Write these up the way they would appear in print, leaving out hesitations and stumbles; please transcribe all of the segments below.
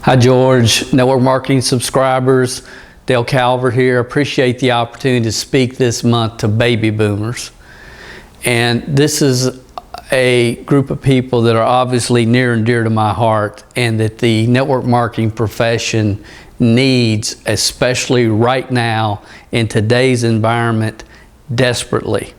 Hi George, network marketing subscribers, Dale Calvert here. Appreciate the opportunity to speak this month to baby boomers. And this is a group of people that are obviously near and dear to my heart and that the network marketing profession needs, especially right now in today's environment, desperately.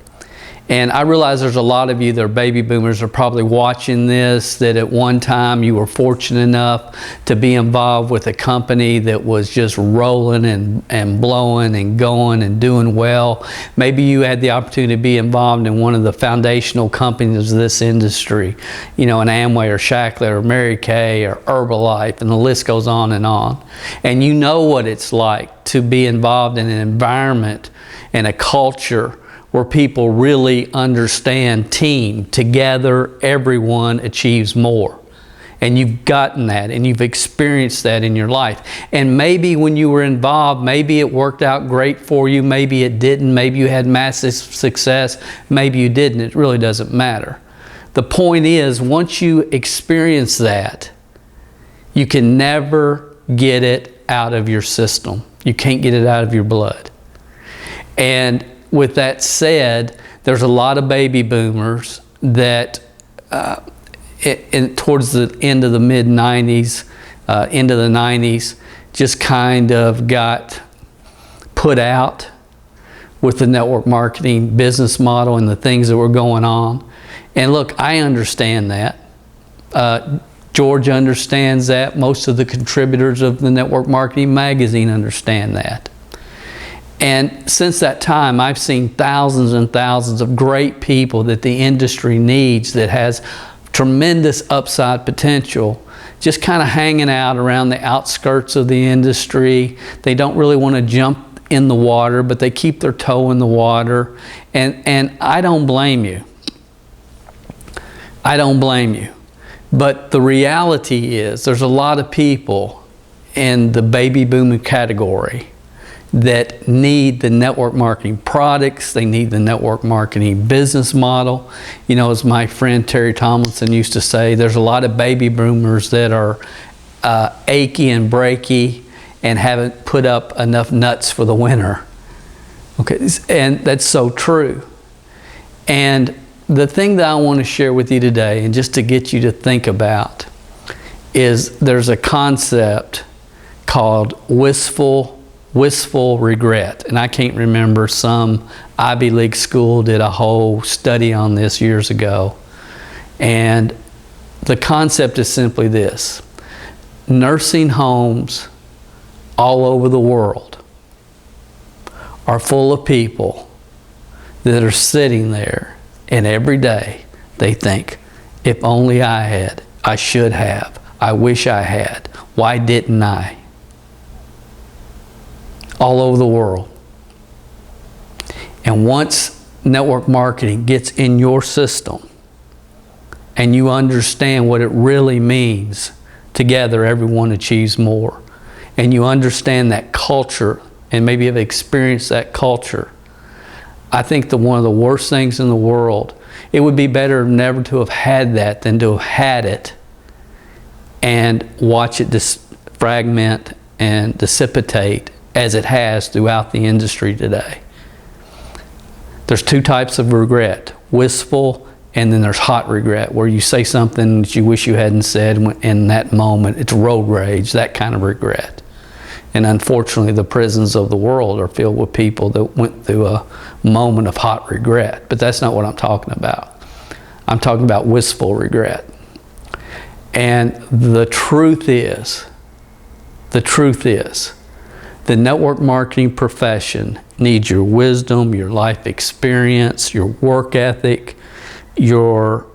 And I realize there's a lot of you that are baby boomers are probably watching this, that at one time you were fortunate enough to be involved with a company that was just rolling and blowing and going and doing well. Maybe you had the opportunity to be involved in one of the foundational companies of this industry, you know, an Amway or Shackler or Mary Kay or Herbalife, and the list goes on. And you know what it's like to be involved in an environment and a culture where people really understand team. Together, everyone achieves more. And you've gotten that and you've experienced that in your life. And maybe when you were involved, maybe it worked out great for you, maybe it didn't, maybe you had massive success, maybe you didn't. It really doesn't matter. The point is, once you experience that, you can never get it out of your system. You can't get it out of your blood. And with that said, there's a lot of baby boomers that towards the end of the mid-90s, into the 90s, just kind of got put out with the network marketing business model and the things that were going on. And look, I understand that. George understands that. Most of the contributors of the Network Marketing Magazine understand that. And since that time, I've seen thousands and thousands of great people that the industry needs, that has tremendous upside potential, just kind of hanging out around the outskirts of the industry. They don't really want to jump in the water, but they keep their toe in the water. And I don't blame you. I don't blame you. But the reality is there's a lot of people in the baby boomer category that need the network marketing products, they need the network marketing business model. You know, as my friend Terry Tomlinson used to say, there's a lot of baby boomers that are achy and breaky and haven't put up enough nuts for the winter. Okay, and that's so true. And the thing that I want to share with you today, and just to get you to think about, is there's a concept called wistful regret. And I can't remember, some Ivy League school did a whole study on this years ago. And the concept is simply this: nursing homes all over the world are full of people that are sitting there, and every day they think, if only I had, I should have, I wish I had, why didn't I? All over the world. And once network marketing gets in your system and you understand what it really means, together everyone achieves more, and you understand that culture and maybe have experienced that culture, I think one of the worst things in the world, it would be better never to have had that than to have had it and watch it fragment and dissipate as it has throughout the industry today. There's two types of regret: wistful, and then there's hot regret, where you say something that you wish you hadn't said in that moment. It's road rage, that kind of regret. And unfortunately, the prisons of the world are filled with people that went through a moment of hot regret. But that's not what I'm talking about. I'm talking about wistful regret. And the truth is, the network marketing profession needs your wisdom, your life experience, your work ethic, your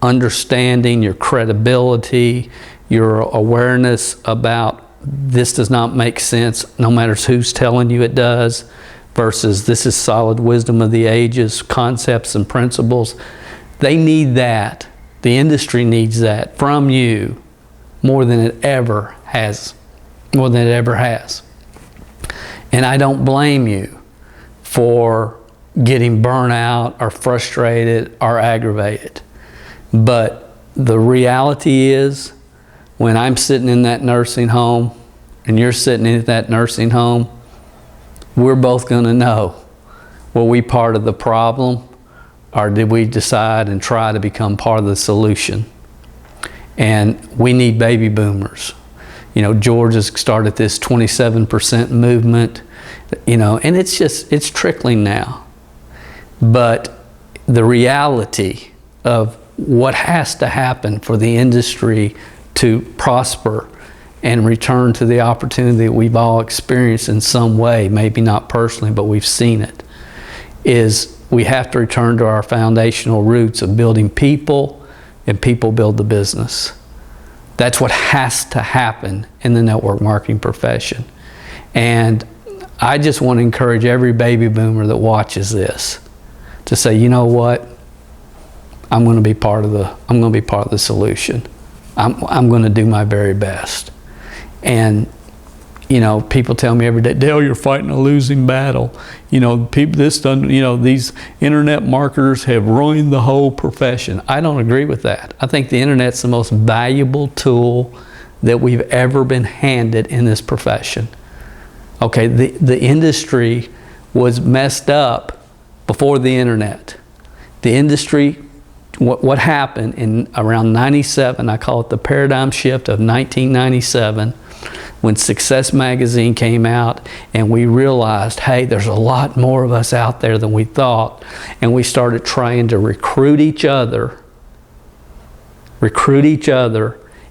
understanding, your credibility, your awareness about this does not make sense, no matter who's telling you it does, versus this is solid wisdom of the ages, concepts and principles. They need that. The industry needs that from you more than it ever has. More than it ever has. And I don't blame you for getting burnt out or frustrated or aggravated. But the reality is, when I'm sitting in that nursing home and you're sitting in that nursing home, we're both going to know, were we part of the problem, or did we decide and try to become part of the solution? And we need baby boomers. You know, George has started this 27% movement, you know, and it's trickling now. But the reality of what has to happen for the industry to prosper and return to the opportunity that we've all experienced in some way, maybe not personally, but we've seen it, is we have to return to our foundational roots of building people, and people build the business. That's what has to happen in the network marketing profession. And I just want to encourage every baby boomer that watches this to say, you know what? I'm going to be part of the solution. I'm going to do my very best. And you know, people tell me every day, Dale, you're fighting a losing battle. You know, these internet marketers have ruined the whole profession. I don't agree with that. I think the internet's the most valuable tool that we've ever been handed in this profession. Okay, the industry was messed up before the internet. The industry, what happened in around 97, I call it the paradigm shift of 1997, when Success Magazine came out and we realized, hey, there's a lot more of us out there than we thought, and we started trying to recruit each other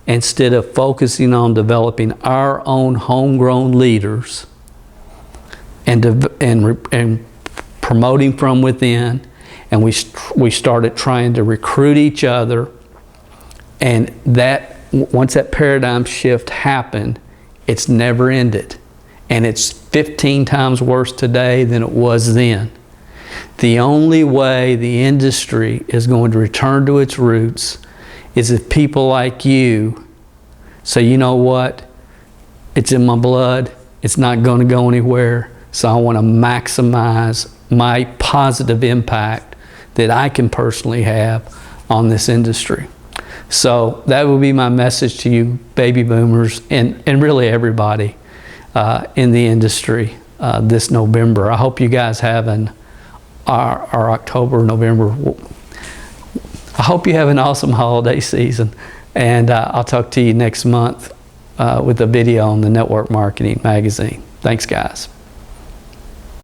instead of focusing on developing our own homegrown leaders and promoting from within. And we started trying to recruit each other, and that once that paradigm shift happened, it's never ended, and it's 15 times worse today than it was then. The only way the industry is going to return to its roots is if people like you say, you know what, it's in my blood, it's not going to go anywhere, so I want to maximize my positive impact that I can personally have on this industry. So that will be my message to you baby boomers and really everybody in the industry this November. I hope you guys have our October, November. I hope you have an awesome holiday season, and I'll talk to you next month with a video on the Network Marketing Magazine. Thanks, guys.